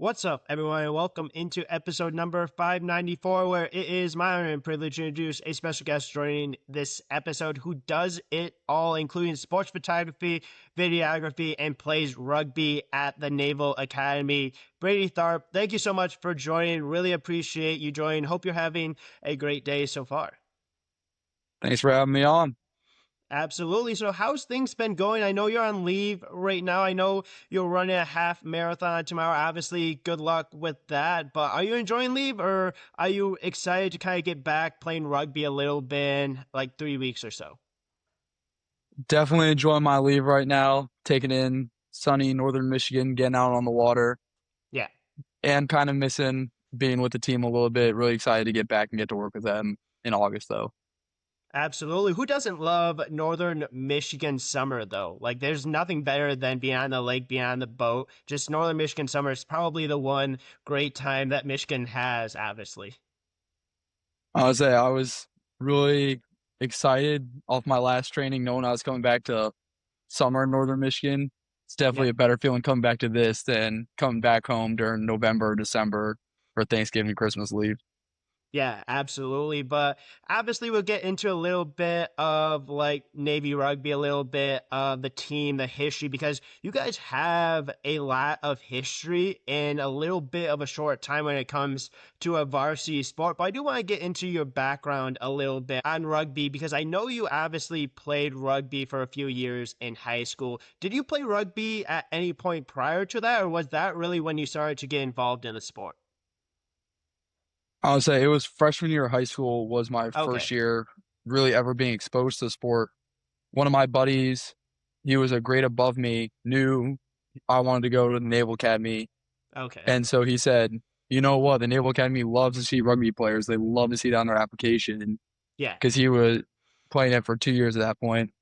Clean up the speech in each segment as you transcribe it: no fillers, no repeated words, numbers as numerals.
What's up, everyone, and welcome into episode number 594, where it is my honor and privilege to introduce a special guest joining this episode who does it all, including sports photography, videography, and plays rugby at the Naval Academy. Brady Tharp, thank you so much for joining. Really appreciate you joining. Hope you're having a great day so far. Thanks for having me on. Absolutely. So, how's things been going? I know you're on leave right now. I know you're running a half marathon tomorrow. Obviously, good luck with that. But are you enjoying leave, or are you excited to kind of get back playing rugby a little bit in like 3 weeks or so? Definitely enjoying my leave right now, taking in sunny northern Michigan, getting out on the water, Yeah. and kind of missing being with the team a little bit. Really excited to get back and get to work with them in August, though. Absolutely. Who doesn't love northern Michigan summer, though? Like, there's nothing better than being on the lake, being on the boat. Just northern Michigan summer is probably the one great time that Michigan has, obviously. I would say I was really excited off my last training, knowing I was coming back to summer in northern Michigan. It's Yeah. definitely a better feeling coming back to this than coming back home during November or December for Thanksgiving and Christmas leave. Yeah, absolutely. But obviously, we'll get into a little bit of like Navy rugby, a little bit of the team, the history, because you guys have a lot of history in a little bit of a short time when it comes to a varsity sport. But I do want to get into your background a little bit on rugby because I know you obviously played rugby for a few years in high school. Did you play rugby at any point prior to that, or was that really when you started to get involved in the sport? I would say it was freshman year of high school was my Okay. first year really ever being exposed to the sport. One of my buddies, he was a grade above me, knew I wanted to go to the Naval Academy. Okay. And so he said, you know what? The Naval Academy loves to see rugby players. They love to see that on their application Yeah. because he was playing it for 2 years at that point.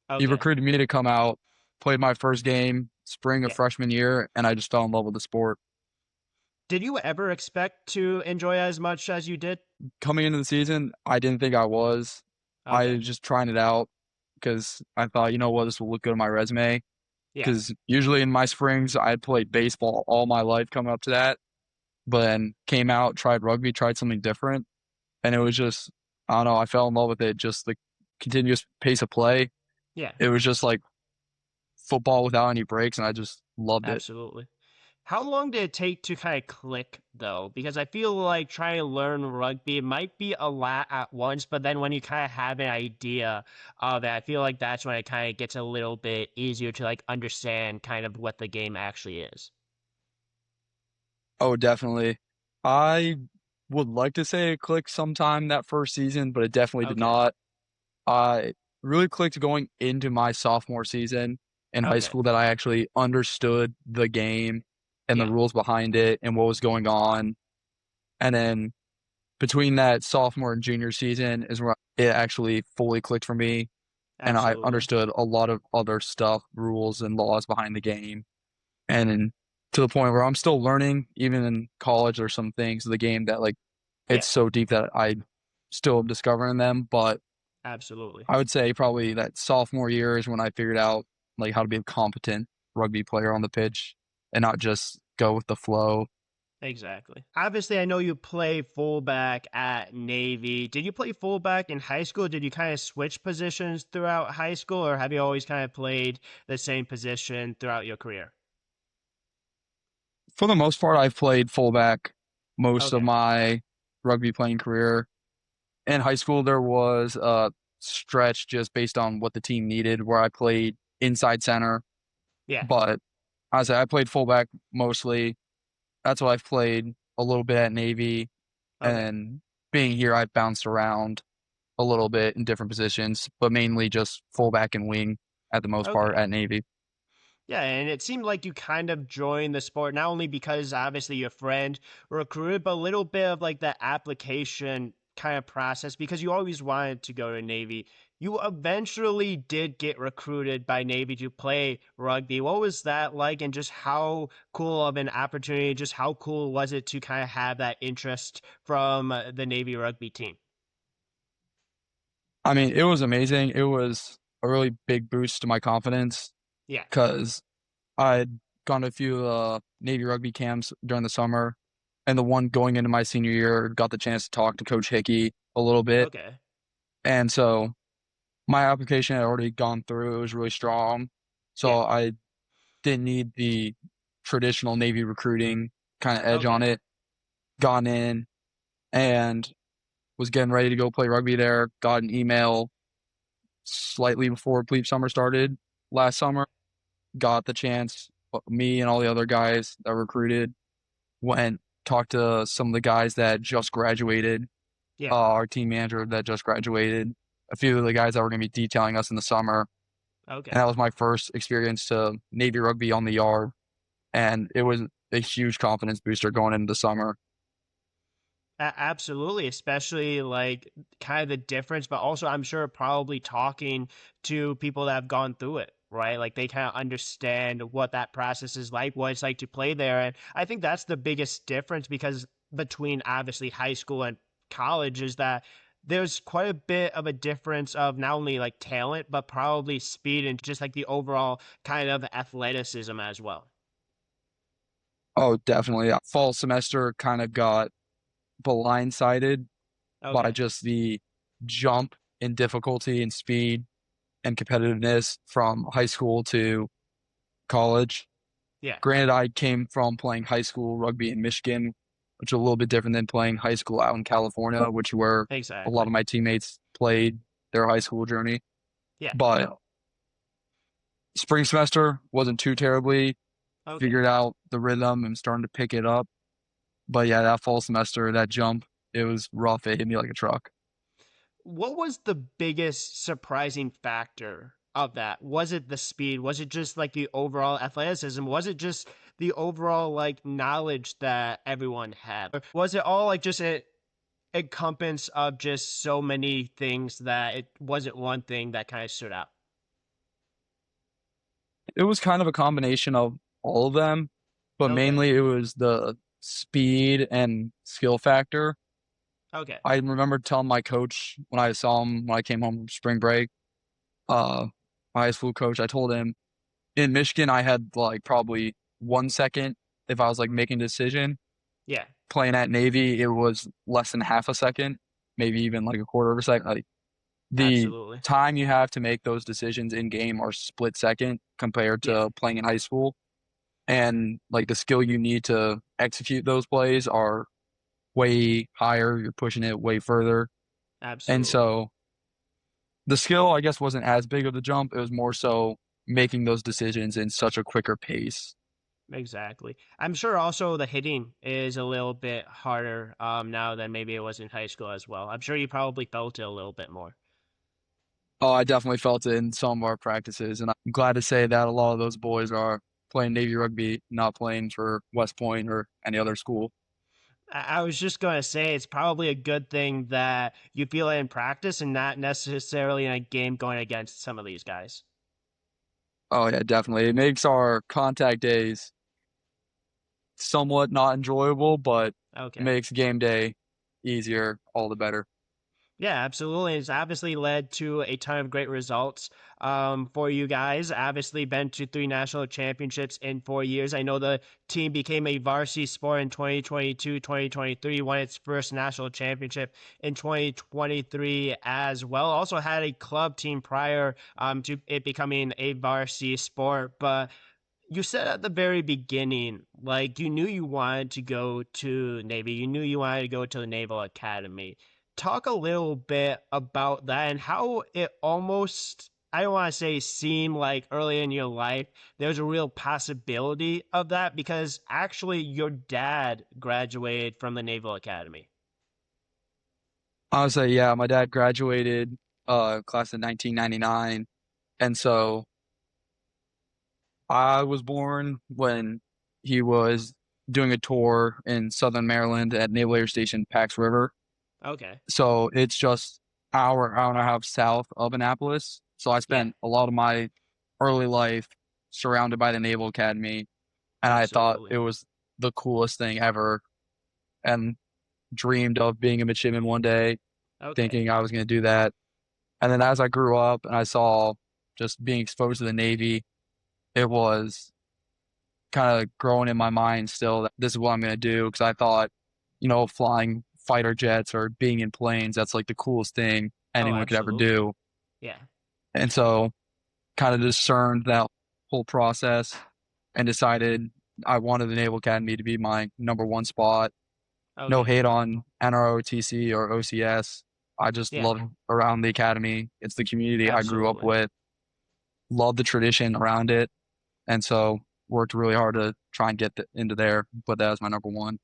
He Okay. recruited me to come out, played my first game, spring of Yeah. freshman year, and I just fell in love with the sport. Did you ever expect to enjoy as much as you did? Coming into the season, I didn't think I was. I Okay. was just trying it out because I thought, you know what, this will look good on my resume. Yeah. Because usually in my springs, I had played baseball all my life coming up to that, but then came out, tried rugby, tried something different. And it was just, I don't know, I fell in love with it. Just the continuous pace of play. Yeah. It was just like football without any breaks, and I just loved it. Absolutely. How long did it take to kind of click though? Because I feel like trying to learn rugby might be a lot at once, but then when you kind of have an idea of it, I feel like that's when it kind of gets a little bit easier to like understand kind of what the game actually is. Oh, definitely. I would like to say it clicked sometime that first season, but it definitely did Okay. not. I really clicked going into my sophomore season in high Okay. school that I actually understood the game and the Yeah. rules behind it and what was going on. And then between that sophomore and junior season is where it actually fully clicked for me. And I Absolutely. understood a lot of other stuff, rules and laws behind the game. And then to the point where I'm still learning, even in college, there's some things of the game that like Yeah. it's so deep that I still am discovering them. But Absolutely. I would say probably that sophomore year is when I figured out like how to be a competent rugby player on the pitch and not just go with the flow. Exactly. Obviously, I know you play fullback at Navy. Did you play fullback in high school? Did you kind of switch positions throughout high school, or have you always kind of played the same position throughout your career? For the most part, I've played fullback most of Okay. my rugby playing career. In high school, there was a stretch just based on what the team needed where I played inside center, Yeah. but I played fullback mostly. That's what I've played a little bit at Navy. Okay. And being here, I've bounced around a little bit in different positions, but mainly just fullback and wing at the most part Okay. at Navy. Yeah, and it seemed like you kind of joined the sport not only because obviously your friend recruited, but a little bit of like the application kind of process because you always wanted to go to Navy. You eventually did get recruited by Navy to play rugby. What was that like, and just how cool of an opportunity, just how cool was it to kind of have that interest from the Navy rugby team? I mean, it was amazing. It was a really big boost to my confidence Yeah. because I gone to a few Navy rugby camps during the summer, and the one going into my senior year got the chance to talk to Coach Hickey a little bit, Okay. and so my application had already gone through. It was really strong, Yeah. so I didn't need the traditional Navy recruiting kind of edge on Okay. it. Gone in and was getting ready to go play rugby there. Got an email slightly before Bleep Summer started last summer. Got the chance. Me and all the other guys that recruited went talked to some of the guys that just graduated. Yeah. Our team manager that just graduated. A few of the guys that were going to be detailing us in the summer, and Okay. that was my first experience to Navy rugby on the yard, and it was a huge confidence booster going into the summer. Absolutely, especially like kind of the difference, but also I'm sure probably talking to people that have gone through it, right? Like they kind of understand what that process is like, what it's like to play there. And I think that's the biggest difference because between obviously high school and college is that there's quite a bit of a difference of not only like talent, but probably speed and just like the overall kind of athleticism as well. Oh, definitely. Fall semester kind of got blindsided by Okay. just the jump in difficulty and speed and competitiveness from high school to college. Yeah, Granted, I came from playing high school rugby in Michigan, which is a little bit different than playing high school out in California, which where a lot exactly. of my teammates played their high school journey. Yeah. But spring semester wasn't too terribly. Okay. Figured out the rhythm and starting to pick it up. But yeah, that fall semester, that jump, it was rough. It hit me like a truck. What was the biggest surprising factor of that? Was it the speed? Was it just like the overall athleticism? Was it just the overall like knowledge that everyone had? Or was it all like just a encompass of just so many things that it wasn't one thing that kind of stood out? It was kind of a combination of all of them, but Okay. mainly it was the speed and skill factor. Okay. I remember telling my coach when I saw him when I came home from spring break, uh, my high school coach, I told him in Michigan I had like probably 1 second if I was like making a decision. Yeah, Playing at Navy, it was less than half a second, maybe even like a quarter of a second. Like the absolutely. time you have to make those decisions in game are split second compared Yeah, to playing in high school. And like the skill you need to execute those plays are way higher. You're pushing it way further. And absolutely. so the skill, I guess, wasn't as big of the jump. It was more so making those decisions in such a quicker pace. Exactly. I'm sure also the hitting is a little bit harder now than maybe it was in high school as well. I'm sure you probably felt it a little bit more. Oh, I definitely felt it in some of our practices. And I'm glad to say that a lot of those boys are playing Navy rugby, not playing for West Point or any other school. I was just going to say it's probably a good thing that you feel it in practice and not necessarily in a game going against some of these guys. Oh, yeah, definitely. It makes our contact days somewhat not enjoyable, but Okay. makes game day easier all the better. Yeah, absolutely. It's obviously led to a ton of great results for you guys. Obviously, been to three national championships in 4 years. I know the team became a varsity sport in 2022, 2023, won its first national championship in 2023 as well. Also had a club team prior to it becoming a varsity sport. But you said at the very beginning, like you knew you wanted to go to Navy, you knew you wanted to go to the Naval Academy. Talk a little bit about that and how it almost, I don't want to say seemed like early in your life, there's a real possibility of that because actually your dad graduated from the Naval Academy. Honestly, yeah, my dad graduated class in 1999, and so I was born when he was doing a tour in Southern Maryland at Naval Air Station Pax River. Okay. So it's just hour and a half south of Annapolis. So I Yeah, spent a lot of my early life surrounded by the Naval Academy, and I thought absolutely. it was the coolest thing ever, and dreamed of being a midshipman one day, Okay. thinking I was going to do that. And then as I grew up and I saw just being exposed to the Navy, it was kind of growing in my mind still that this is what I'm going to do because I thought, flying fighter jets or being in planes, that's like the coolest thing Oh, anyone could ever absolutely. do. Yeah. And so kind of discerned that whole process and decided I wanted the Naval Academy to be my number one spot. No Okay. hate on NROTC or OCS. I just Yeah. love around the academy. It's the community I grew up Absolutely. with. Love the tradition around it. And so worked really hard to try and get into there. Put that as my number one.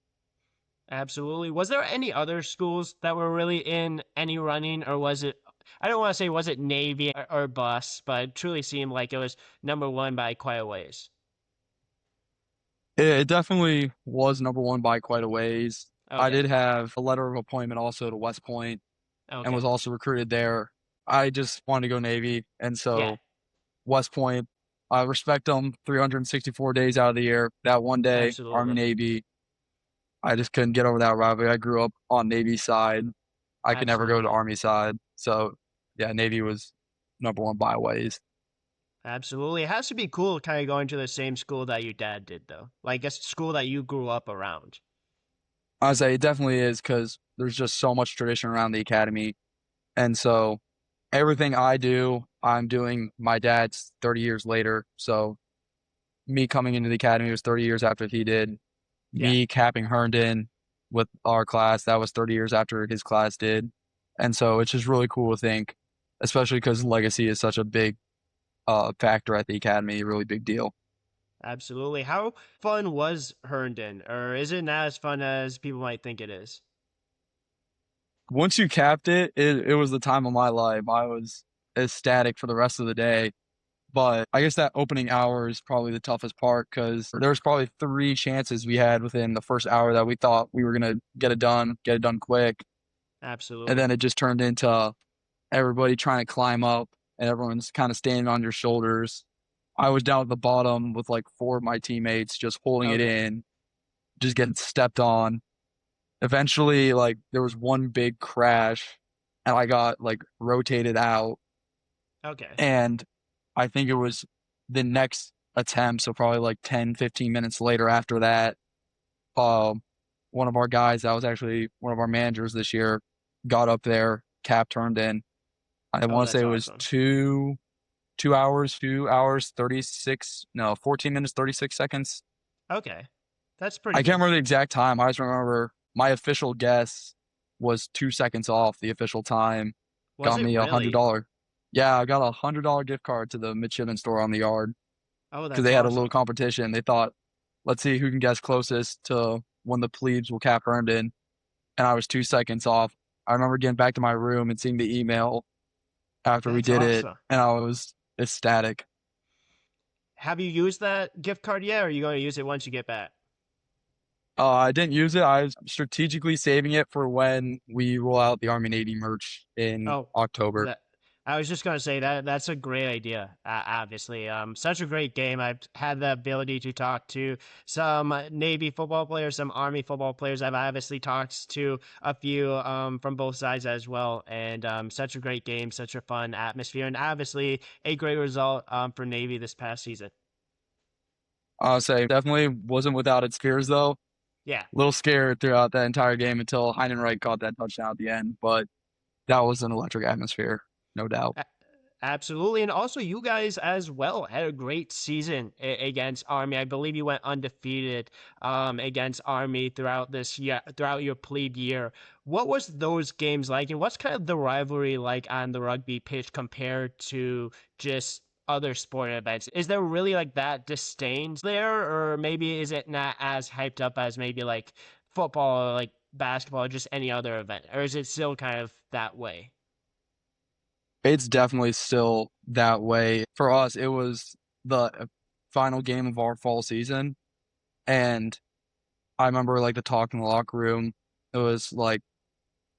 Absolutely. Was there any other schools that were really in any running, or was it? I don't want to say was it Navy or bus, but it truly seemed like it was number one by quite a ways. It definitely was number one by quite a ways. I Okay. did have a letter of appointment also to West Point and was Okay. also recruited there. I just wanted to go Navy. And Yeah. so West Point, I respect them 364 days out of the year. That one day, Army Absolutely. Navy, I just couldn't get over that rivalry. I grew up on Navy side. I could never go to Absolutely. Army side. So yeah, Navy was number one by ways. Absolutely. It has to be cool kind of going to the same school that your dad did, though. Like a school that you grew up around. I say it definitely is because there's just so much tradition around the academy. And so everything I do, I'm doing my dad's 30 years later. So me coming into the academy was 30 years after he did. Yeah. Me capping Herndon with our class, that was 30 years after his class did. And so it's just really cool to think, especially because legacy is such a big factor at the academy, a really big deal. Absolutely. How fun was Herndon, or is it not as fun as people might think it is? Once you capped it was the time of my life. I was ecstatic for the rest of the day. But I guess that opening hour is probably the toughest part because there was probably three chances we had within the first hour that we thought we were gonna get it done quick, and Absolutely. then it just turned into everybody trying to climb up and everyone's kind of standing on your shoulders. I was down at the bottom with like four of my teammates just holding it Okay. in, just getting stepped on. Eventually, like there was one big crash and I got like rotated out Okay. and I think it was the next attempt, so probably like 10, 15 minutes later after that, um, one of our guys that was actually one of our managers this year got up there, cap turned in. I Oh, want to say that's it was awesome. 2 hours, 36, no, 14 minutes, 36 seconds. Okay. That's pretty I can't good. remember the exact time. I just remember my official guess was 2 seconds off the official time. Was Got it me a hundred really? dollar. Yeah, I got $100 gift card to the midshipman store on the yard Oh, because that's they had a little awesome. competition. They thought, let's see who can guess closest to when the plebes will cap Herndon. And I was 2 seconds off. I remember getting back to my room and seeing the email after we That's did it, awesome. and I was ecstatic. Have you used that gift card yet, or are you going to use it once you get back? I didn't use it. I was strategically saving it for when we roll out the Army Navy merch in Oh, October. that I was just going to say that that's a great idea. Obviously, such a great game. I've had the ability to talk to some Navy football players, some Army football players. I've obviously talked to a few from both sides as well, and such a great game, such a fun atmosphere, and obviously a great result for Navy this past season. I'll say definitely wasn't without its fears though. A Yeah. little scared throughout that entire game until Heinenreich caught that touchdown at the end, but that was an electric atmosphere, no doubt. Absolutely. And also, you guys as well had a great season against Army. I believe you went undefeated against Army throughout this year, throughout your plebe year. What was those games like? And what's kind of the rivalry like on the rugby pitch compared to just other sporting events? Is there really like that disdain there? Or maybe is it not as hyped up as maybe like football or like basketball or just any other event? Or is it still kind of that way? It's definitely still that way. For us, it was the final game of our fall season. And I remember like the talk in the locker room. It was like,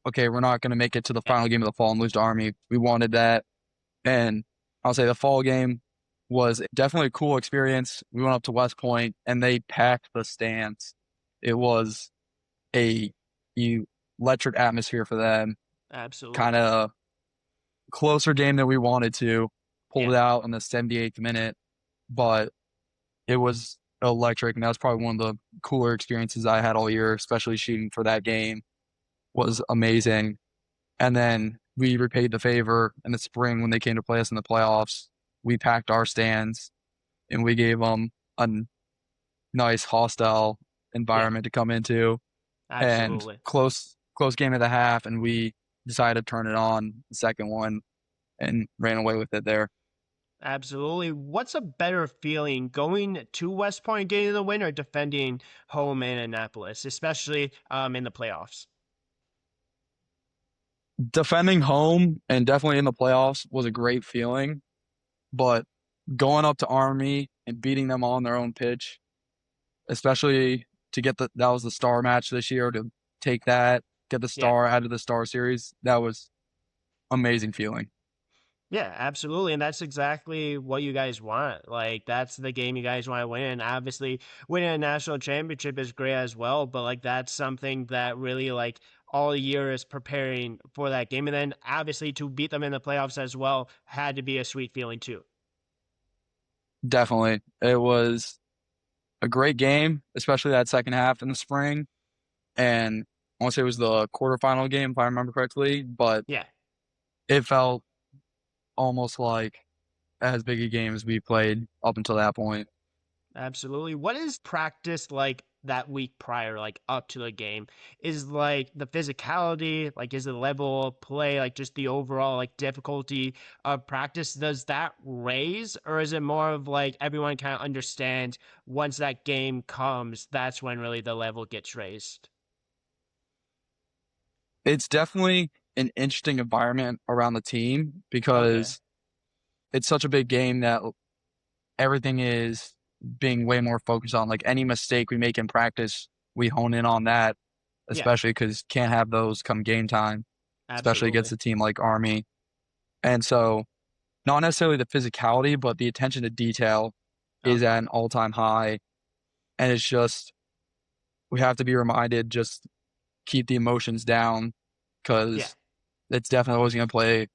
okay, we're not going to make it to the Yeah. final game of the fall and lose to Army. We wanted that. And I'll say the fall game was definitely a cool experience. We went up to West Point and they packed the stands. It was a electric atmosphere for them. Kind Absolutely. of closer game than we wanted to. Pulled Yeah. it out in the 78th minute, but it was electric, and that was probably one of the cooler experiences I had all year, especially shooting for that game was amazing. And then we repaid the favor in the spring when they came to play us in the playoffs. We packed our stands and we gave them a nice hostile Yeah, environment to come into and absolutely. close game at the half, and we decided to turn it on the second one and ran away with it there. Absolutely. What's a better feeling, going to West Point getting the win or defending home in Annapolis, especially in the playoffs? Defending home and definitely in the playoffs was a great feeling, but going up to Army and beating them on their own pitch, especially to get that was the star match this year, to take that, get the Yeah. star out of the star series, that was amazing feeling. Yeah, absolutely. And that's exactly what you guys want. Like, that's the game you guys want to win. And obviously, winning a national championship is great as well. But, like, that's something that really, like, all year is preparing for that game. And then, obviously, to beat them in the playoffs as well had to be a sweet feeling, too. Definitely. It was a great game, especially that second half in the spring. And I want to say it was the quarterfinal game, if I remember correctly, but Yeah. it felt almost like as big a game as we played up until that point. Absolutely. What is practice like that week prior, like up to the game? Is like the physicality, like is the level of play, like just the overall like difficulty of practice, does that raise, or is it more of like everyone kind of understands once that game comes, that's when really the level gets raised? It's definitely an interesting environment around the team Okay. because it's such a big game that everything is being way more focused on. Like any mistake we make in practice, we hone in on that, Yeah, especially because can't have those come game time, especially against absolutely. a team like Army. And so, not necessarily the physicality, but the attention to detail is Okay. at an all-time high. And it's just, we have to be reminded just keep the emotions down Yeah, because it's definitely always going to play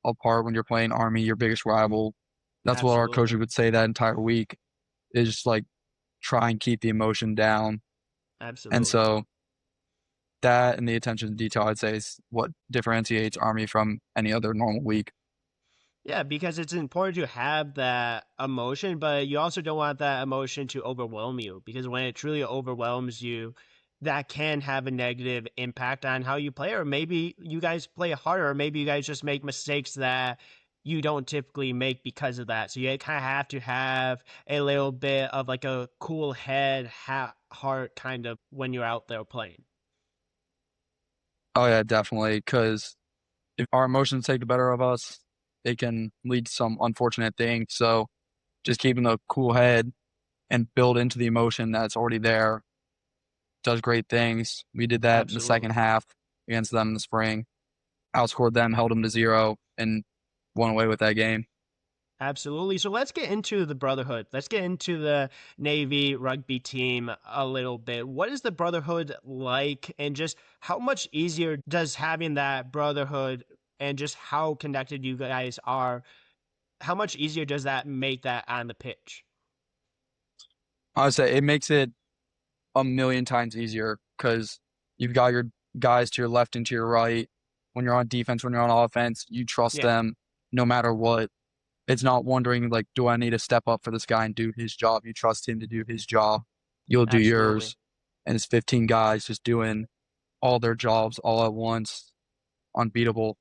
a part when you're playing Army, your biggest rival. That's what our coach absolutely. would say that entire week is just like try and keep the emotion down. And Absolutely. so that and the attention to detail, I'd say, is what differentiates Army from any other normal week. Yeah, because it's important to have that emotion, but you also don't want that emotion to overwhelm you because when it truly overwhelms you, that can have a negative impact on how you play, or maybe you guys play harder, or maybe you guys just make mistakes that you don't typically make because of that. So you kind of have to have a little bit of like a cool head, heart kind of when you're out there playing. Oh yeah, definitely. Because if our emotions take the better of us, it can lead to some unfortunate things. So just keeping a cool head and build into the emotion that's already there does great things. We did that in the second Absolutely. half against them in the spring, outscored them, held them to 0, and won away with that game. Absolutely. So let's get into the Brotherhood. Let's get into the Navy rugby team a little bit. What is the Brotherhood like, and just how much easier does having that Brotherhood and just how connected you guys are, how much easier does that make that on the pitch? I would say it makes it a million times easier because you've got your guys to your left and to your right. When you're on defense, when you're on offense, you trust Yeah, them no matter what. It's not wondering like, do I need to step up for this guy and do his job? You trust him to do his job. You'll do absolutely. yours. And it's 15 guys just doing all their jobs all at once. Unbeatable.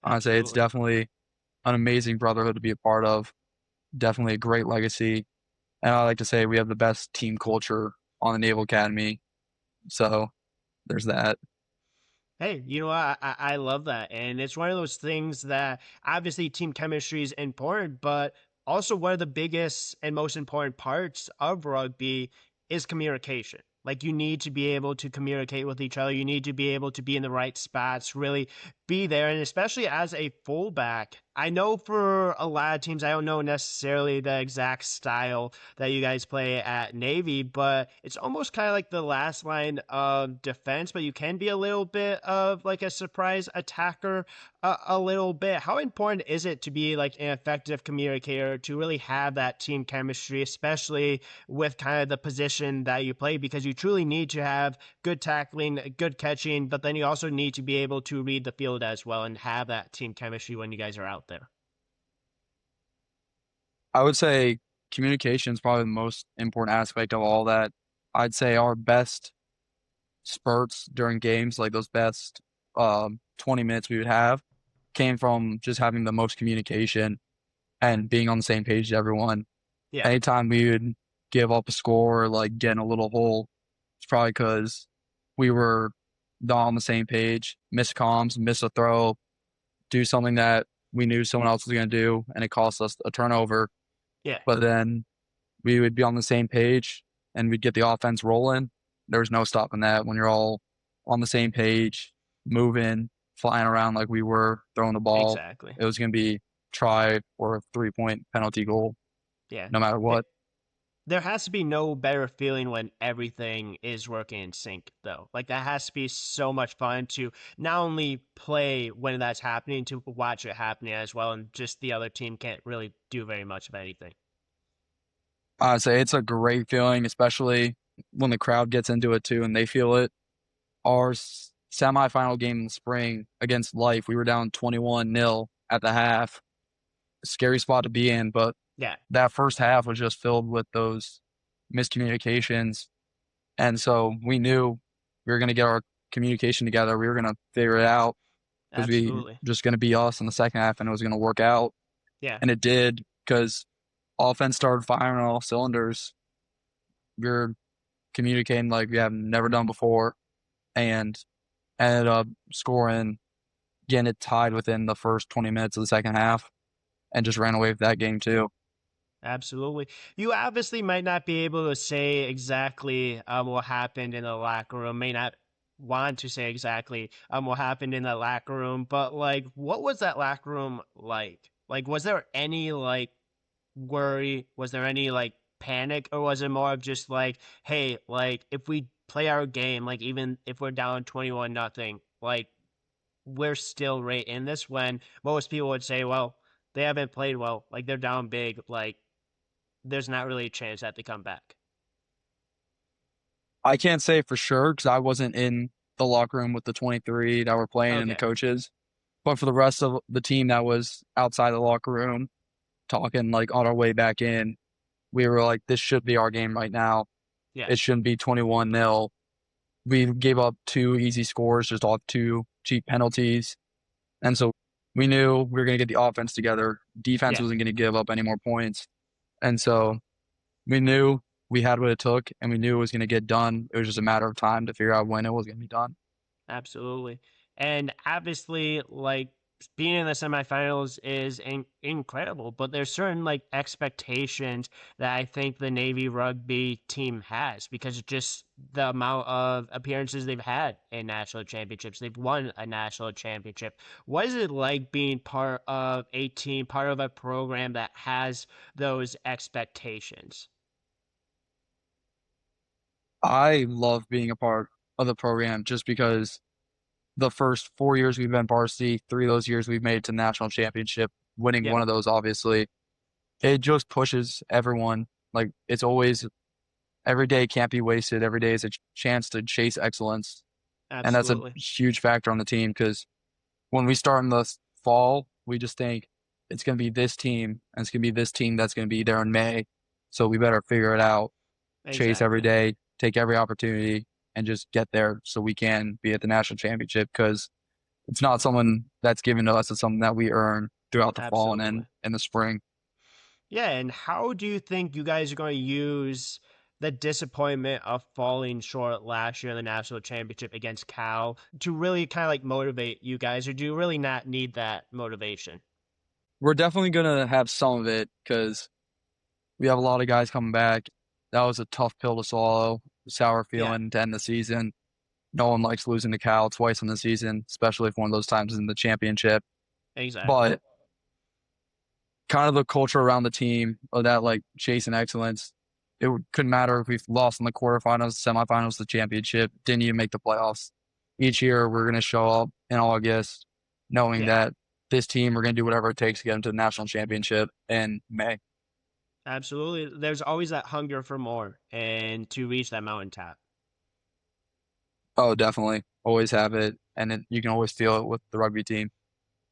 I'd say it's Absolutely. definitely an amazing brotherhood to be a part of. Definitely a great legacy. And I like to say we have the best team culture on the Naval Academy. So there's that. Hey, you know what? I love that. And it's one of those things that obviously team chemistry is important, but also one of the biggest and most important parts of rugby is communication. Like you need to be able to communicate with each other. You need to be able to be in the right spots, really be there. And especially as a fullback, I know for a lot of teams, I don't know necessarily the exact style that you guys play at Navy, but it's almost kind of like the last line of defense, but you can be a little bit of like a surprise attacker a little bit. How important is it to be like an effective communicator to really have that team chemistry, especially with kind of the position that you play? Because you truly need to have good tackling, good catching, but then you also need to be able to read the field as well and have that team chemistry when you guys are out there. I would say communication is probably the most important aspect of all that. I'd say our best spurts during games, like those best 20 minutes we would have, came from just having the most communication and being on the same page as everyone. Yeah, Anytime we would give up a score or like get in a little hole, it's probably because we were not on the same page, miss comms, miss a throw, do something that we knew someone else was going to do, and it cost us a turnover. yeah, But then we would be on the same page and we'd get the offense rolling. There's no stopping that when you're all on the same page, moving, flying around like we were, throwing the ball. exactly. It was going to be try or a 3-point penalty goal, Yeah. no matter Th- what. There has to be no better feeling when everything is working in sync, though. Like, that has to be so much fun to not only play when that's happening, to watch it happening as well, and just the other team can't really do very much of anything. I say it's a great feeling, especially when the crowd gets into it too and they feel it. Our semifinal game in the spring against Life, we were down 21-0 at the half. Scary spot to be in, but Yeah, that first half was just filled with those miscommunications. And so we knew we were going to get our communication together. We were going to figure it out. It was absolutely. just going to be us in the second half and it was going to work out. Yeah, And it did because offense started firing on all cylinders. We were communicating like we have never done before and ended up scoring, getting it tied within the first 20 minutes of the second half and just ran away with that game too. absolutely. You obviously might not be able to say exactly what happened in the locker room, may not want to say exactly what happened in the locker room, but like, what was that locker room like? Like, was there any like worry? Was there any like panic, or was it more of just like, hey, like if we play our game, like even if we're down 21-0, like we're still right in this, when most people would say, well, they haven't played well, like they're down big, like there's not really a chance that they come back. I can't say for sure because I wasn't in the locker room with the 23 that were playing and the Okay. coaches. But for the rest of the team that was outside the locker room, talking like on our way back in, we were like, this should be our game right now. Yeah. It shouldn't be 21-0. We gave up two easy scores just off two cheap penalties. And so we knew we were going to get the offense together. Defense Yeah. wasn't going to give up any more points. And so we knew we had what it took and we knew it was going to get done. It was just a matter of time to figure out when it was going to be done. Absolutely. And obviously, like being in the semifinals is incredible, but there's certain like expectations that I think the Navy rugby team has, because of just the amount of appearances they've had in national championships. They've won a national championship. What is it like being part of a team, part of a program that has those expectations? I love being a part of the program just because the first 4 years we've been varsity, 3 of those years we've made it to national championship, winning Yeah, one of those, obviously. It just pushes everyone. Like, it's always every day can't be wasted. Every day is a chance to chase excellence. And that's a absolutely. huge factor on the team because when we start in the fall, we just think it's going to be this team and it's going to be this team that's going to be there in May. So we better figure it out, chase every Exactly. day, take every opportunity, and just get there so we can be at the national championship because it's not someone that's given to us. It's something that we earn throughout the fall and Absolutely. then in the spring. Yeah, and how do you think you guys are going to use the disappointment of falling short last year in the national championship against Cal to really kind of like motivate you guys, or do you really not need that motivation? We're definitely going to have some of it because we have a lot of guys coming back. That was a tough pill to swallow, sour Yeah, feeling to end the season. No one likes losing to Cal twice in the season, especially if one of those times is in the championship. exactly. But kind of the culture around the team of that like chasing excellence. Couldn't matter if we lost in the quarterfinals, semifinals, the championship, didn't even make the playoffs. Each year we're going to show up in August knowing Yeah, that this team, we're going to do whatever it takes to get into the national championship in May. absolutely. There's always that hunger for more and to reach that mountaintop. Oh, definitely. Always have it. And you can always feel it with the rugby team.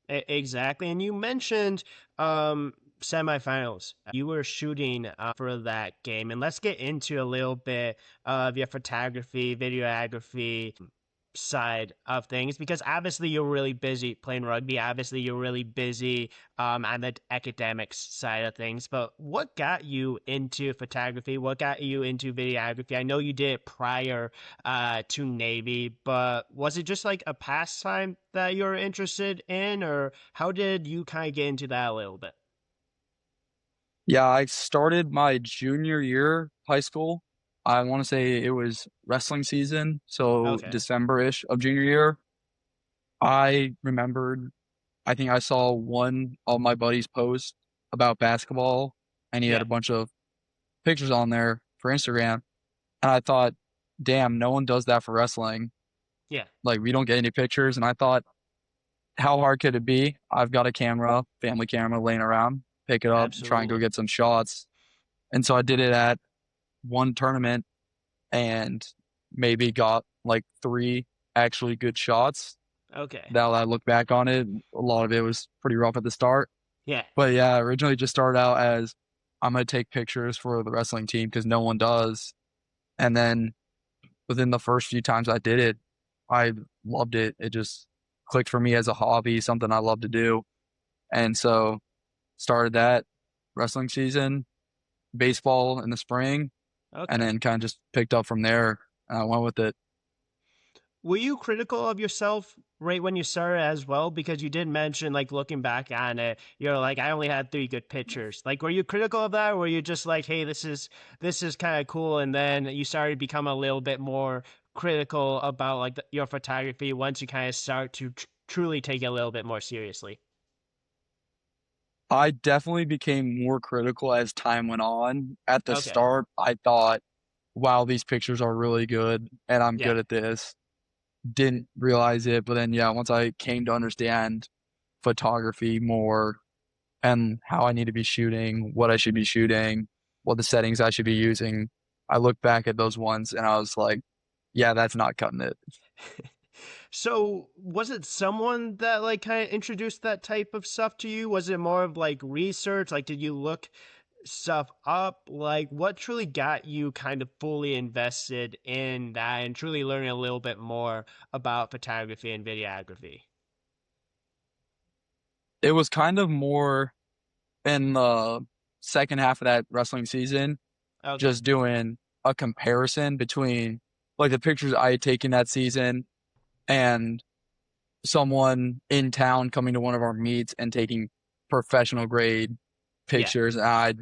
Exactly. And you mentioned semifinals. You were shooting for that game. And let's get into a little bit of your photography, videography side of things because obviously you're really busy playing rugby. Obviously, you're really busy on the academics side of things. But what got you into photography? What got you into videography? I know you did it prior to Navy, but was it just like a pastime that you were interested in, or how did you kind of get into that a little bit? Yeah, I started my junior year high school. I want to say it was wrestling season, so Okay. December-ish of junior year. I remembered, I think I saw one of my buddies post about basketball, and he had Yeah. a bunch of pictures on there for Instagram. And I thought, damn, no one does that for wrestling. Yeah. Like, we don't get any pictures. And I thought, how hard could it be? I've got a camera, family camera laying around, pick it up, try and go Absolutely. get some shots. And so I did it at one tournament and maybe got like three actually good shots. Okay. Now that I look back on it, a lot of it was pretty rough at the start. Yeah. But yeah, originally just started out as I'm going to take pictures for the wrestling team because no one does. And then within the first few times I did it, I loved it. It just clicked for me as a hobby, something I love to do. And so started that wrestling season, baseball in the spring, and Okay. then kind of just picked up from there. And I went with it. Were you critical of yourself right when you started as well? Because you did mention, like, looking back on it, you're like, I only had three good pictures. Like, were you critical of that, or were you just like, hey, this is kind of cool, and then you started to become a little bit more critical about like your photography once you kind of start to truly take it a little bit more seriously? I definitely became more critical as time went on. At the Okay. start, I thought, wow, these pictures are really good and I'm Yeah. good at this. Didn't realize it, but then, yeah, once I came to understand photography more and how I need to be shooting, what I should be shooting, what the settings I should be using, I look back at those ones and I was like, yeah, that's not cutting it. So, was it someone that like kind of introduced that type of stuff to you? Was it more of like research? Like, did you look stuff up? Like, what truly got you kind of fully invested in that and truly learning a little bit more about photography and videography? It was kind of more in the second half of that wrestling season, Okay. just doing a comparison between like the pictures I had taken that season and someone in town coming to one of our meets and taking professional grade Yeah. pictures. And I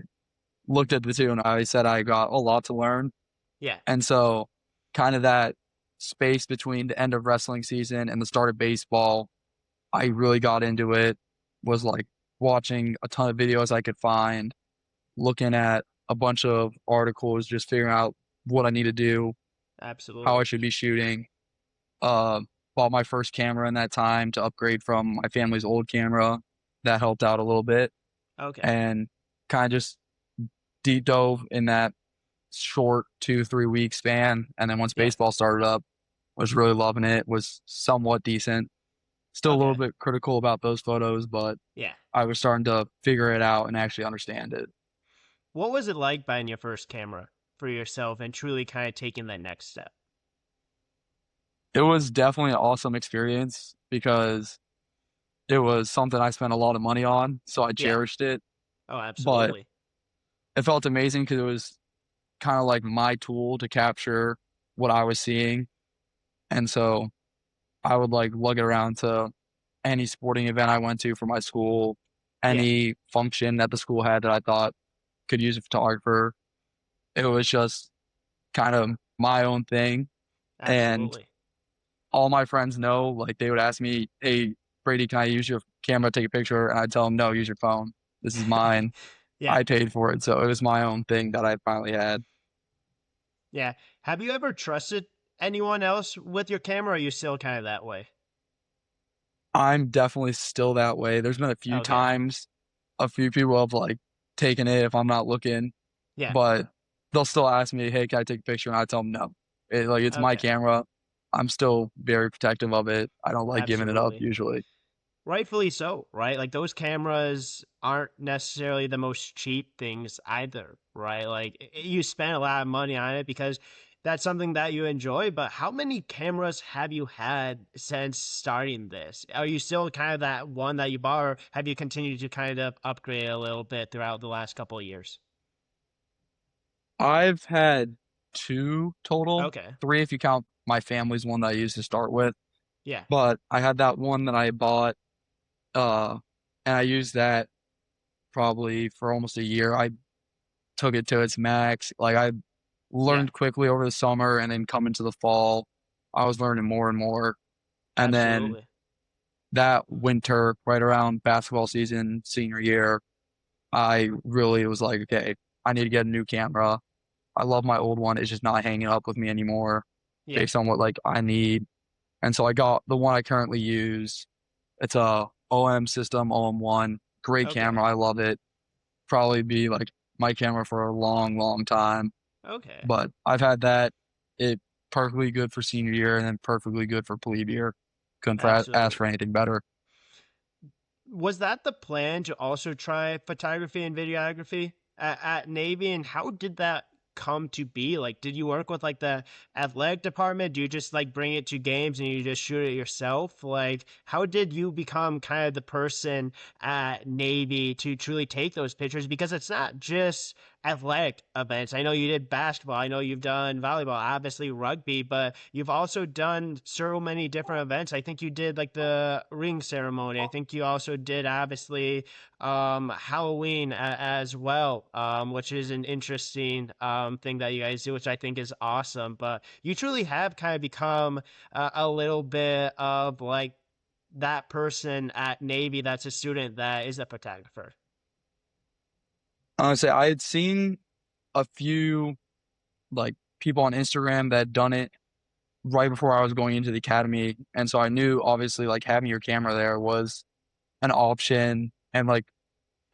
looked at the two and I said I got a lot to learn. Yeah. And so kind of that space between the end of wrestling season and the start of baseball, I really got into it, was like watching a ton of videos I could find, looking at a bunch of articles, just figuring out what I need to do, how I Absolutely. should be shooting. Uh, Bought my first camera in that time to upgrade from my family's old camera. That helped out a little bit Okay. and kind of just deep dove in that short 2, 3 week span. And then once Yeah. baseball started up, was really loving it, was somewhat decent. Still a little Okay. bit critical about those photos, but Yeah. I was starting to figure it out and actually understand it. What was it like buying your first camera for yourself and truly kind of taking that next step? It was definitely an awesome experience because it was something I spent a lot of money on, so I Yeah. cherished it. Oh, But absolutely. it felt amazing because it was kind of like my tool to capture what I was seeing. And so I would like lug it around to any sporting event I went to for my school, Yeah. any function that the school had that I thought could use a photographer. It was just kind of my own thing. And Absolutely. all my friends know, like they would ask me, hey, Brady, can I use your camera to take a picture? And I'd tell them, no, use your phone. This is mine. Yeah. I paid for it, so it was my own thing that I finally had. Yeah. Have you ever trusted anyone else with your camera, or are you still kind of that way? I'm definitely still that way. There's been a few Okay. times a few people have like taken it if I'm not looking, Yeah. but they'll still ask me, "Hey, can I take a picture?" And I tell them no. It's my Okay. camera. I'm still very protective of it. I don't like giving it up Absolutely. usually. Rightfully so, right? Like those cameras aren't necessarily the most cheap things either, right? Like you spend a lot of money on it because that's something that you enjoy, but how many cameras have you had since starting this? Are you still kind of that one that you bought, or have you continued to kind of upgrade a little bit throughout the last couple of years? I've had two total, Okay. three if you count my family's one that I used to start with. Yeah. But I had that one that I bought, uh, and I used that probably for almost a year. I took it to its max. Like I Yeah. learned quickly over the summer, and then coming to the fall, I was learning more and more. And then Absolutely. that winter, right around basketball season, senior year, I really was like, okay, I need to get a new camera. I love my old one. It's just not hanging up with me anymore Yeah. based on what like I need. And so I got the one I currently use. It's a OM system, OM1. Great Okay. camera. I love it. Probably be like my camera for a long, long time. Okay. But I've had that. It perfectly good for senior year and then perfectly good for plebe year. Couldn't ask Absolutely. for anything better. Was that the plan to also try photography and videography at Navy? And how did that come to be? Like, did you work with like the athletic department? Do you just like bring it to games and you just shoot it yourself? Like, how did you become kind of the person at Navy to truly take those pictures? Because it's not just athletic events. I know you did basketball. I know you've done volleyball, obviously rugby, but you've also done so many different events. I think you did like the ring ceremony. I think you also did obviously Halloween as well, which is an interesting thing that you guys do, which I think is awesome. But you truly have kind of become a little bit of like that person at Navy that's a student that is a photographer. Honestly, I had seen a few like people on Instagram that had done it right before I was going into the academy. And so I knew obviously like having your camera there was an option and like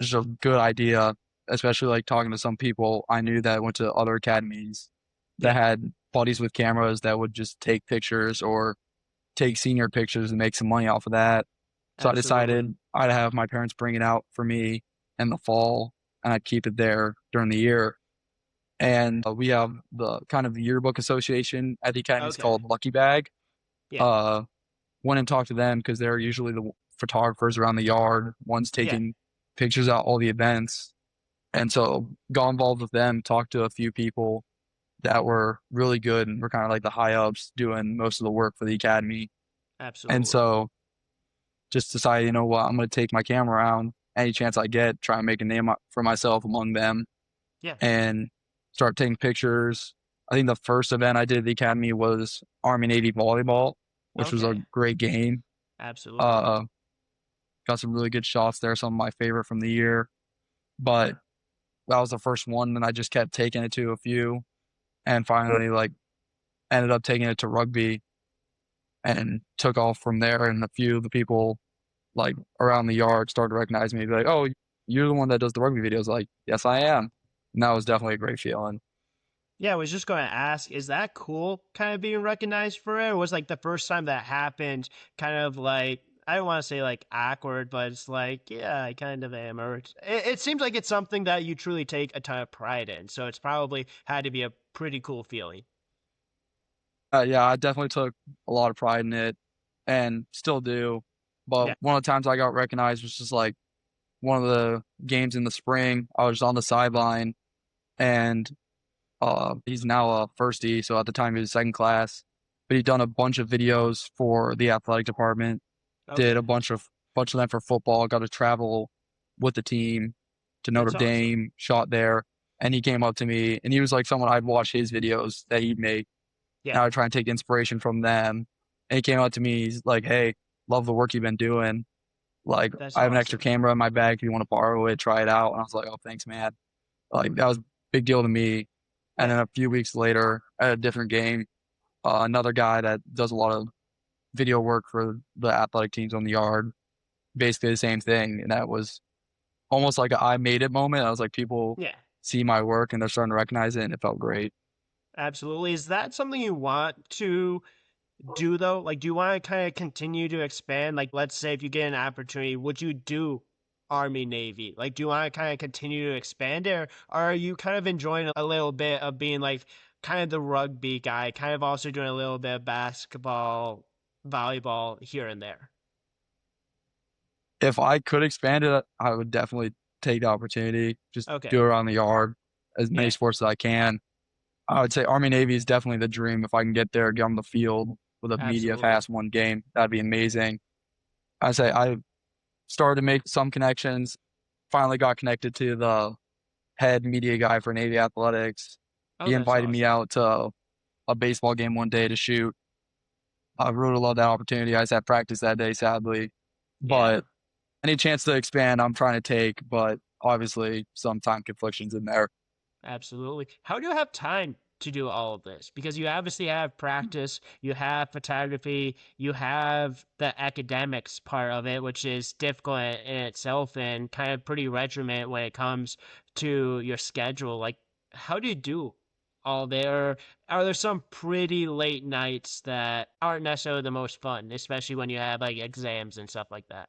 just a good idea, especially like talking to some people I knew that went to other academies that Yeah, had buddies with cameras that would just take pictures or take senior pictures and make some money off of that. So I absolutely. decided I'd have my parents bring it out for me in the fall and I'd keep it there during the year. And we have the kind of the yearbook association at the academy. It's Okay. called Lucky Bag. Yeah. Uh, Went and talked to them because they're usually the photographers around the yard, ones Yeah. taking pictures at all the events. And so got involved with them, talked to a few people that were really good and were kind of like the high ups doing most of the work for the academy. And Absolutely. so just decided, you know what, I'm going to take my camera around any chance I get, try and make a name for myself among them Yeah. and start taking pictures. I think the first event I did at the academy was Army Navy volleyball, which was a Okay. great game. Absolutely. Uh, got some really good shots there, some of my favorite from the year. But that was the first one, and I just kept taking it to a few, and finally, like, ended up taking it to rugby and took off from there. And a few of the people, like, around the yard started recognizing me, be like, "Oh, you're the one that does the rugby videos." Like, yes, I am. And that was definitely a great feeling. Yeah, I was just going to ask, is that cool kind of being recognized for it? Or was like the first time that happened kind of like, I don't want to say like awkward, but it's like, yeah, I kind of am. Or it seems like it's something that you truly take a ton of pride in. So it's probably had to be a pretty cool feeling. Yeah, I definitely took a lot of pride in it and still do. But Yeah. one of the times I got recognized was just like one of the games in the spring. I was on the sideline and he's now a firstie, so at the time he was second class. But he'd done a bunch of videos for the athletic department, did Okay. a bunch of them for football, got to travel with the team to Notre That's awesome. Dame, shot there. And he came up to me and he was like someone I'd watch his videos that he'd make Yeah. and I would try and take inspiration from them. And he came out to me, he's like, "Hey, love the work you've been doing." Like, That's I have an extra awesome. camera in my bag if you want to borrow it, try it out. And I was like, oh, thanks, man. Like, that was a big deal to me. And Yeah. then a few weeks later, at a different game, another guy that does a lot of video work for the athletic teams on the yard, basically the same thing. And that was almost like a I made it moment. I was like, people Yeah. see my work and they're starting to recognize it, and it felt great. Absolutely. Is that something you want to do though? Like, do you want to kind of continue to expand? Like, let's say if you get an opportunity, would you do Army, Navy? Like, do you want to kind of continue to expand it, or are you kind of enjoying a little bit of being like kind of the rugby guy, kind of also doing a little bit of basketball, volleyball here and there? If I could expand it, I would definitely take the opportunity, just do it Okay. around the yard, as many Yeah, sports as I can. I would say Army Navy is definitely the dream. If I can get there, get on the field with a media absolutely. fast one game, that'd be amazing. I'd say I started to make some connections, finally got connected to the head media guy for Navy Athletics. Oh, He that's invited me awesome. out to a baseball game one day to shoot. I really love that opportunity. I just had practice that day, sadly. Yeah. But any chance to expand, I'm trying to take, but obviously some time conflictions in there. Absolutely. How do you have time to do all of this? Because you obviously have practice, you have photography, you have the academics part of it, which is difficult in itself and kind of pretty regiment when it comes to your schedule. Like, how do you do all there? Are there some pretty late nights that aren't necessarily the most fun, especially when you have like exams and stuff like that?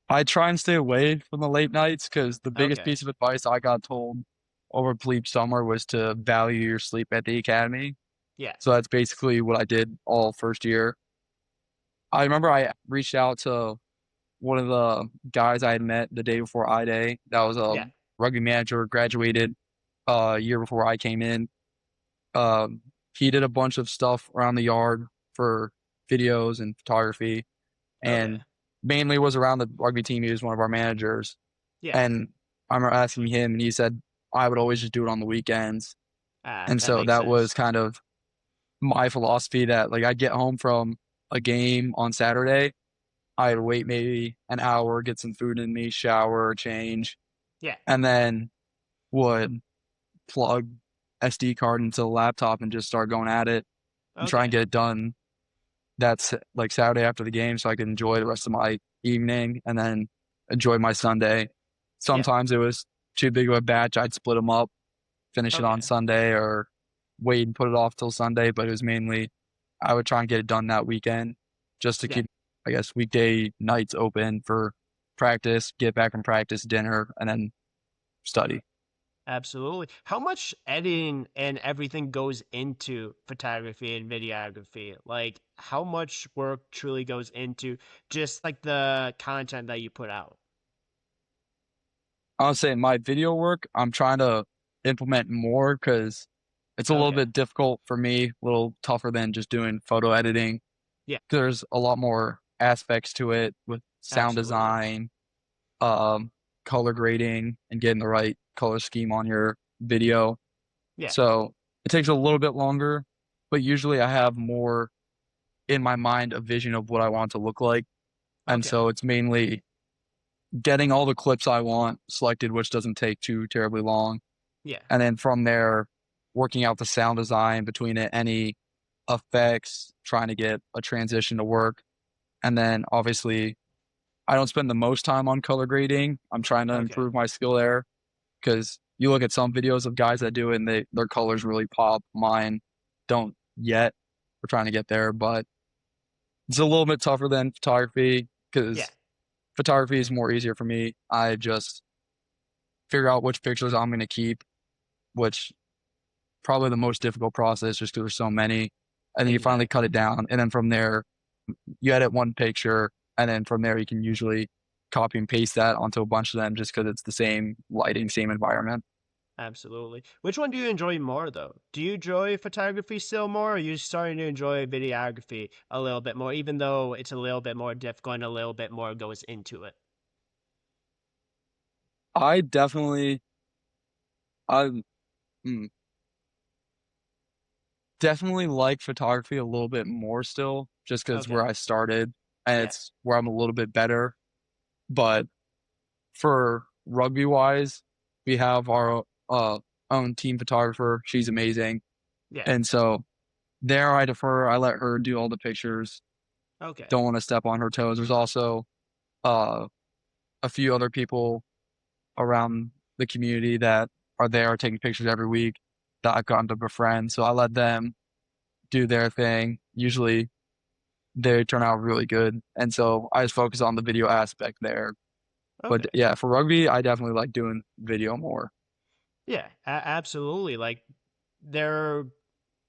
I try and stay away from the late nights because the biggest Okay. piece of advice I got told over plebe summer was to value your sleep at the academy. Yeah. So that's basically what I did all first year. I remember I reached out to one of the guys I had met the day before I Day. That was a Yeah. rugby manager, graduated a year before I came in. Um, he did a bunch of stuff around the yard for videos and photography, Okay. and mainly was around the rugby team. He was one of our managers. Yeah. And I remember asking him, and he said I would always just do it on the weekends. Ah, And that so makes that was sense. kind of my philosophy that like I'd get home from a game on Saturday, I'd wait maybe an hour, get some food in me, shower, change, Yeah. and then would plug SD card into the laptop and just start going at it and try and Okay. get it done. That's like Saturday after the game so I could enjoy the rest of my evening and then enjoy my Sunday. Yeah. Sometimes it was too big of a batch. I'd split them up, finish it on Okay. Sunday or wait and put it off till Sunday. But it was mainly I would try and get it done that weekend just to Yeah. keep, I guess, weekday nights open for practice, get back and practice, dinner, and then study. Absolutely. How much editing and everything goes into photography and videography? Like, how much work truly goes into just like the content that you put out? I'll say my video work, I'm trying to implement more because it's a little Okay. bit difficult for me, a little tougher than just doing photo editing. Yeah. There's a lot more aspects to it with sound Absolutely. design, um, color grading, and getting the right color scheme on your video. Yeah. So it takes a little bit longer, but usually I have more in my mind a vision of what I want it to look like. And Okay. so it's mainly getting all the clips I want selected, which doesn't take too terribly long. Yeah. And then from there, working out the sound design between it, any effects, trying to get a transition to work. And then obviously, I don't spend the most time on color grading. I'm trying to Okay. improve my skill there because you look at some videos of guys that do it and their colors really pop. Mine don't yet. We're trying to get there, but it's a little bit tougher than photography Yeah. because photography is more easier for me. I just figure out which pictures I'm going to keep, which probably the most difficult process just because there's so many. And then you finally cut Exactly. it down. And then from there, you edit one picture. And then from there, you can usually copy and paste that onto a bunch of them just because it's the same lighting, same environment. Absolutely. Which one do you enjoy more though? Do you enjoy photography still more, or are you starting to enjoy videography a little bit more, even though it's a little bit more difficult and a little bit more goes into it? I definitely, I mm, definitely like photography a little bit more still, just because where Okay. I started. and Yeah. it's where I'm a little bit better. But for rugby wise, we have our own team photographer. She's amazing. Yeah. And so there I defer. I let her do all the pictures. Okay. Don't want to step on her toes. There's also uh, a few other people around the community that are there taking pictures every week that I've gotten to befriend. So I let them do their thing. Usually they turn out really good. And so I just focus on the video aspect there. But Okay. yeah, for rugby, I definitely like doing video more. Yeah, absolutely. Like they're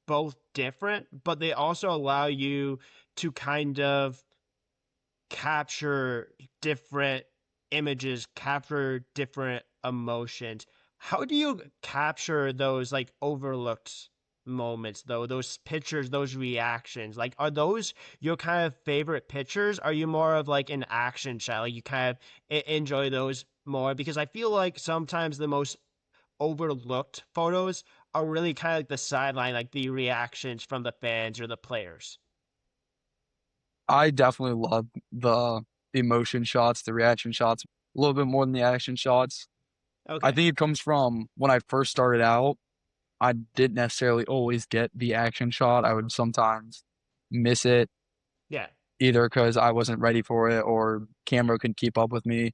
both different, but they also allow you to kind of capture different images, capture different emotions. How do you capture those like overlooked moments though? Those pictures, those reactions. Like are those your kind of favorite pictures? Are you more of like an action shot? Like you kind of enjoy those more because I feel like sometimes the most overlooked photos are really kind of like the sideline, like the reactions from the fans or the players. I definitely love the emotion shots, the reaction shots, a little bit more than the action shots. I Okay. think it comes from when I first started out. I didn't necessarily always get the action shot. I would sometimes miss it Yeah. either because I wasn't ready for it or camera couldn't keep up with me.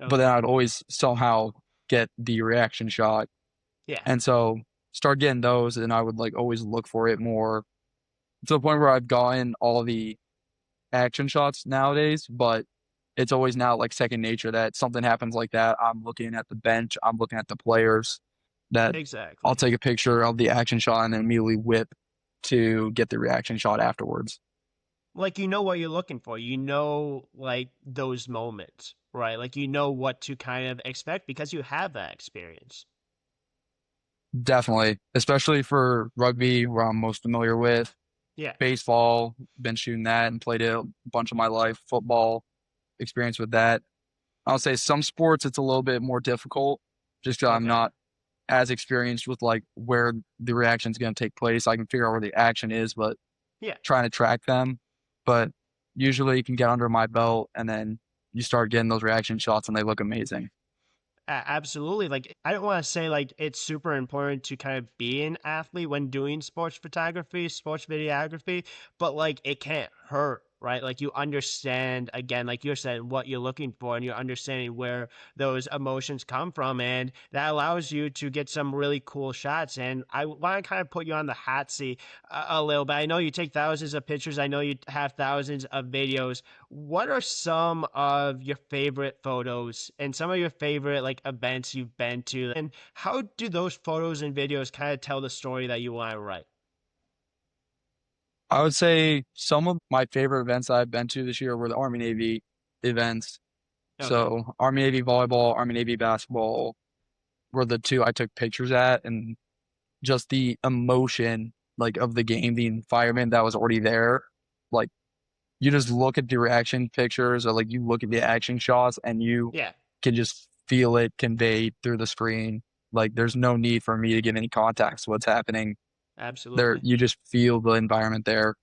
But then Okay. I'd always somehow get the reaction shot. Yeah. And so start getting those and I would like always look for it more to the point where I've gotten all the action shots nowadays, but it's always now like second nature that something happens like that. I'm looking at the bench, I'm looking at the players, that I'll Exactly. take a picture of the action shot and then immediately whip to get the reaction shot afterwards. Like you know what you're looking for. You know like those moments, right? Like you know what to kind of expect because you have that experience. Definitely, especially for rugby, where I'm most familiar with. Yeah. Baseball, been shooting that and played it a bunch of my life. Football, experience with that. I'll say some sports it's a little bit more difficult just because I'm Okay. not as experienced with like where the reaction is going to take place. I can figure out where the action is, but Yeah. trying to track them. But usually you can get under my belt and then you start getting those reaction shots and they look amazing. Absolutely. Like, I don't want to say like it's super important to kind of be an athlete when doing sports photography, sports videography, but like it can't hurt, right? Like you understand again, like you're saying, what you're looking for, and you're understanding where those emotions come from, and that allows you to get some really cool shots. And I want to kind of put you on the hot seat a little bit. I know you take thousands of pictures. I know you have thousands of videos. What are some of your favorite photos and some of your favorite like events you've been to, and how do those photos and videos kind of tell the story that you want to write? I would say some of my favorite events I've been to this year were the Army Navy events. Okay. So Army Navy volleyball, Army Navy basketball were the two I took pictures at, and just the emotion like of the game, the environment that was already there. Like you just look at the reaction pictures or like you look at the action shots and you Yeah. can just feel it conveyed through the screen. Like there's no need for me to give any context to what's happening. There Absolutely. you just feel the environment there.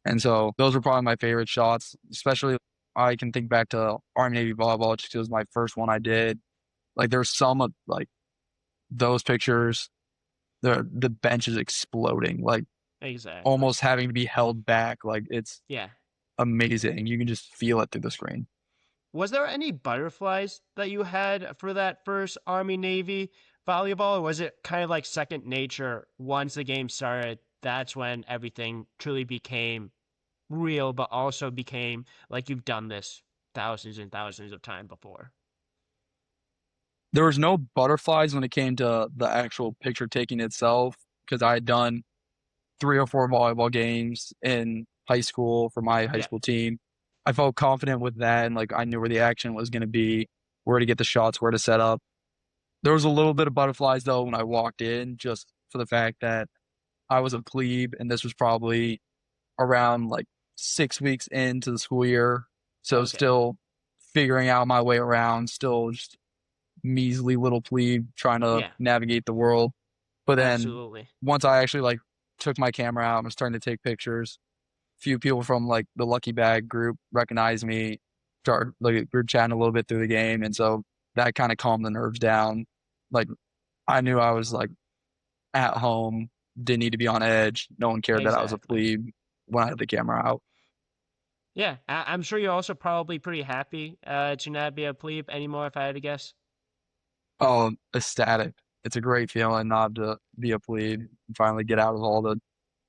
And so those were probably my favorite shots, especially I can think back to Army Navy volleyball, just 'cause it was my first one I did. Like there's some of like those pictures, the bench is exploding, like Exactly. almost having to be held back. Like it's Yeah. amazing. You can just feel it through the screen. Was there any butterflies that you had for that first Army Navy volleyball, or was it kind of like second nature once the game started? That's when everything truly became real, but also became like you've done this thousands and thousands of times before. There was no butterflies when it came to the actual picture taking itself because I had done 3 or 4 volleyball games in high school for my high Yeah. school team. I felt confident with that and like I knew where the action was going to be, where to get the shots, where to set up. There was a little bit of butterflies though when I walked in, just for the fact that I was a plebe and this was probably around like 6 weeks into the school year. So Okay. still figuring out my way around, still just measly little plebe trying to Yeah. navigate the world. But then Absolutely. once I actually like took my camera out and was starting to take pictures, few people from like the Lucky Bag group recognized me, start like group chatting a little bit through the game, and so that kind of calmed the nerves down. Like I knew I was like at home, didn't need to be on edge. No one cared that I was a Exactly. plebe when I had the camera out. Yeah, I'm sure you're also probably pretty happy to not be a plebe anymore, if I had to guess. Oh, ecstatic. It's a great feeling not to be a plebe and finally get out of all the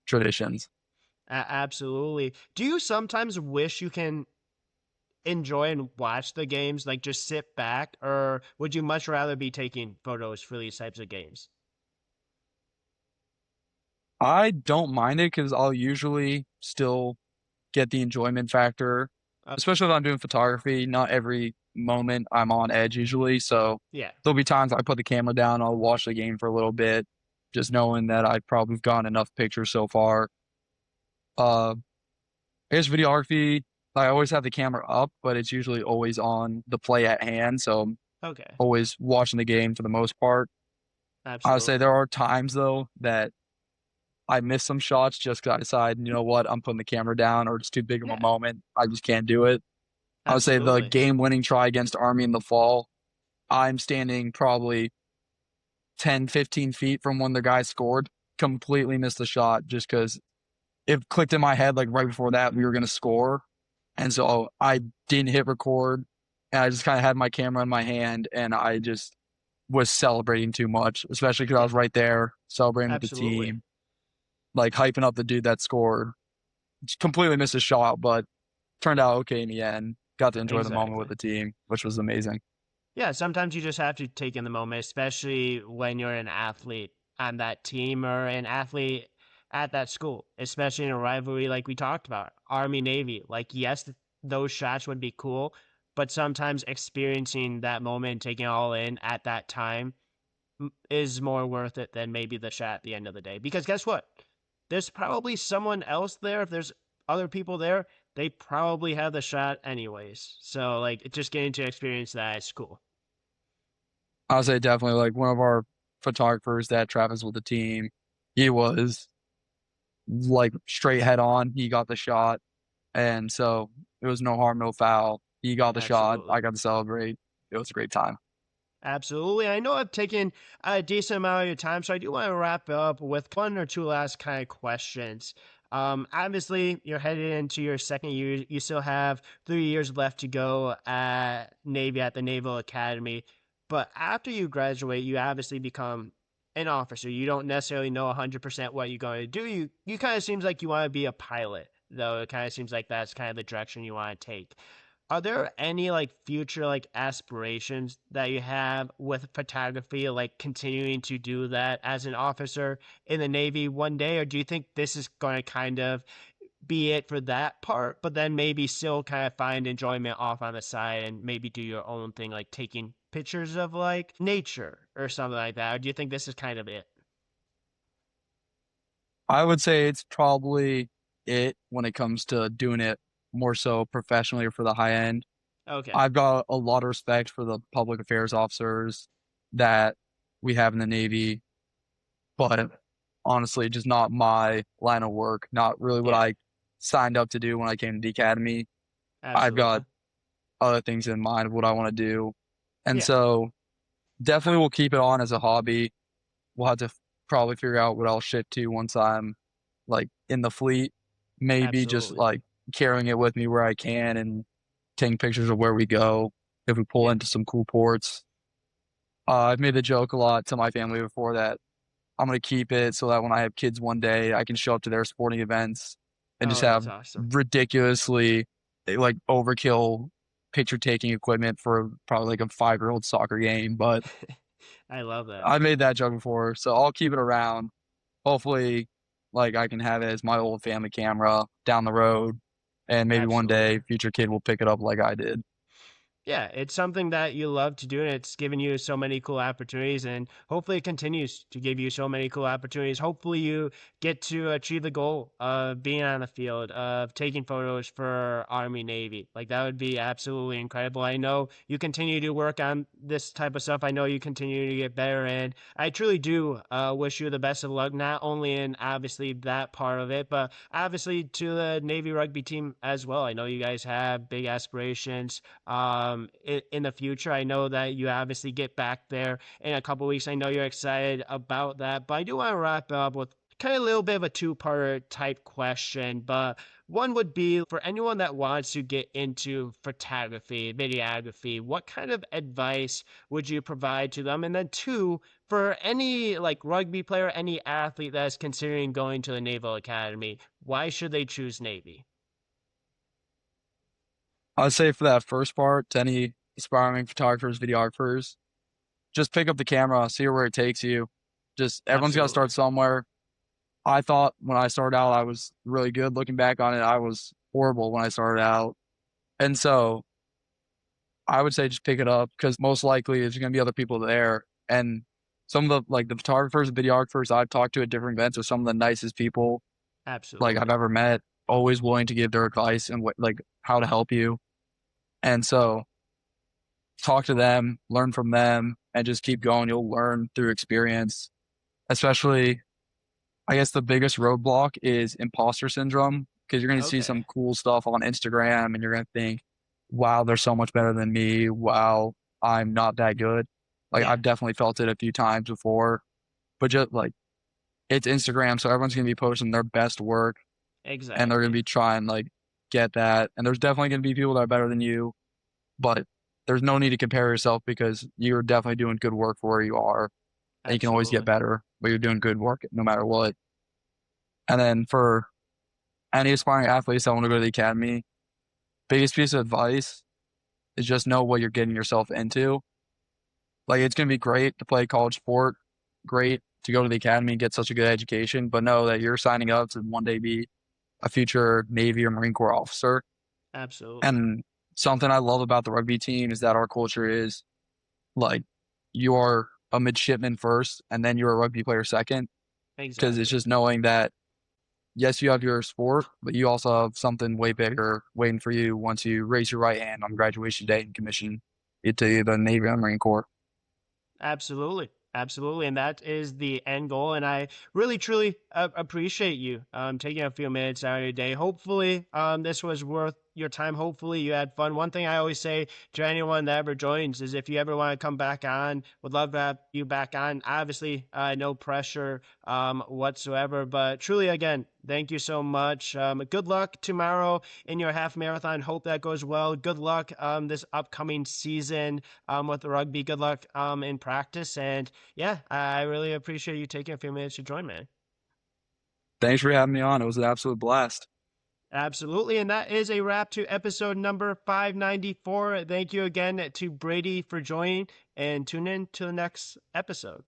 traditions. Absolutely. Do you sometimes wish you can enjoy and watch the games, like just sit back, or would you much rather be taking photos for these types of games? I don't mind it because I'll usually still get the enjoyment factor, Okay. especially if I'm doing photography. Not every moment I'm on edge usually. So Yeah. there'll be times I put the camera down, I'll watch the game for a little bit, just knowing that I've probably gotten enough pictures so far. Uh, I guess videography, I always have the camera up, but it's usually always on the play at hand. So I'm Okay. always watching the game for the most part. I would say Absolutely. there are times though that I miss some shots just because I decide, you know what, I'm putting the camera down or it's too big of a Yeah. moment. I just can't do it. I would say the Absolutely. game winning try against Army in the fall, I'm standing probably 10, 15 feet from when the guy scored, completely missed the shot just because it clicked in my head like right before that we were going to score. And so I didn't hit record and I just kind of had my camera in my hand and I just was celebrating too much, especially because I Yeah. was right there celebrating with the Absolutely. team, like hyping up the dude that scored. Completely missed a shot, but turned out okay in the end. Got to enjoy the moment with Exactly. the team, which was amazing. Yeah, sometimes you just have to take in the moment, especially when you're an athlete on that team or an athlete at that school, especially in a rivalry like we talked about, Army Navy. Like, yes, those shots would be cool, but sometimes experiencing that moment and taking it all in at that time is more worth it than maybe the shot at the end of the day. Because guess what? There's probably someone else there. If there's other people there, they probably have the shot anyways. So, like, just getting to experience that is cool. I would say definitely like one of our photographers that travels with the team. He was like straight head on. He got the shot, and so it was no harm, no foul. He got the shot. Absolutely. I got to celebrate. It was a great time. Absolutely. I know I've taken a decent amount of your time, so I do want to wrap up with one or two last kind of questions. Obviously, you're headed into your second year. You still have 3 years left to go at Navy at the Naval Academy. But after you graduate, you obviously become an officer. You don't necessarily know 100% what you're going to do. You kind of seems like you want to be a pilot, though. It kind of seems like that's kind of the direction you want to take. Are there any like future like aspirations that you have with photography, like continuing to do that as an officer in the Navy one day, or do you think this is going to kind of be it for that part, but then maybe still kind of find enjoyment off on the side and maybe do your own thing, like taking pictures of like nature or something like that? Or do you think this is kind of it? I would say it's probably it when it comes to doing it more so professionally or for the high end. Okay, I've got a lot of respect for the public affairs officers that we have in the Navy, but honestly, just not my line of work, not really what yeah, I signed up to do when I came to the academy. I've got absolutely, other things in mind of what I want to do. And yeah, so definitely we'll keep it on as a hobby. We'll have to probably figure out what I'll shift to once I'm like in the fleet. Maybe just absolutely, like carrying it with me where I can and taking pictures of where we go if we pull yeah, into some cool ports. I've made the joke a lot to my family before that I'm going to keep it so that when I have kids one day, I can show up to their sporting events and just oh, that's have awesome. ridiculously like overkill picture taking equipment for probably like a 5 year old soccer game. But I love that. I made that joke before, so I'll keep it around. Hopefully, like I can have it as my old family camera down the road, and maybe one day Absolutely. future kid will pick it up like I did. Yeah, it's something that you love to do, and it's given you so many cool opportunities, and hopefully it continues to give you so many cool opportunities. Hopefully you get to achieve the goal of being on the field, of taking photos for Army, Navy. Like that would be absolutely incredible. I know you continue to work on this type of stuff. I know you continue to get better, and I truly do wish you the best of luck, not only in obviously that part of it, but obviously to the Navy rugby team as well. I know you guys have big aspirations in the future. I know that you obviously get back there in a couple weeks. I know you're excited about that, but I do want to wrap up with kind of a little bit of a two-parter type question. But one would be for anyone that wants to get into photography, videography, what kind of advice would you provide to them? And then two, for any like rugby player, any athlete that is considering going to the Naval Academy, why should they choose Navy? I'd say for that first part, to any aspiring photographers, videographers, just pick up the camera, see where it takes you. Just everyone's got to Absolutely. start somewhere. I thought when I started out, I was really good. Looking back on it, I was horrible when I started out. And so I would say just pick it up because most likely there's going to be other people there. And some of the photographers and videographers I've talked to at different events are some of the nicest people like I've Absolutely. ever met, always willing to give their advice and like how to help you. And so talk to them, learn from them, and just keep going. You'll learn through experience. Especially, I guess the biggest roadblock is imposter syndrome because you're going to see some Okay. cool stuff on Instagram and you're going to think, wow, they're so much better than me. Wow, I'm not that good. Like, Yeah, I've definitely felt it a few times before, but just like it's Instagram. So everyone's going to be posting their best work and they're going to exactly. be trying like get that. And there's definitely going to be people that are better than you, but there's no need to compare yourself because you're definitely doing good work for where you are and you can always get Absolutely. better, but you're doing good work no matter what. And then for any aspiring athletes that want to go to the academy, biggest piece of advice is just know what you're getting yourself into. Like it's going to be great to play college sport, great to go to the academy and get such a good education, but know that you're signing up to one day be a future Navy or Marine Corps officer. Absolutely. And something I love about the rugby team is that our culture is like you're a midshipman first and then you're a rugby player second because it's Exactly. just knowing that yes, you have your sport, but you also have something way bigger waiting for you once you raise your right hand on graduation day and commission it to the Navy or Marine Corps. Absolutely. Absolutely. And that is the end goal. And I really, truly appreciate you taking a few minutes out of your day. Hopefully, this was worth your time. Hopefully, you had fun. One thing I always say to anyone that ever joins is if you ever want to come back on, would love to have you back on. Obviously, no pressure whatsoever. But truly, again, thank you so much. Good luck tomorrow in your half marathon. Hope that goes well. Good luck this upcoming season with the rugby. Good luck in practice. And yeah, I really appreciate you taking a few minutes to join, man. Thanks for having me on. It was an absolute blast. Absolutely. And that is a wrap to episode number 594. Thank you again to Brady for joining and tune in to the next episode.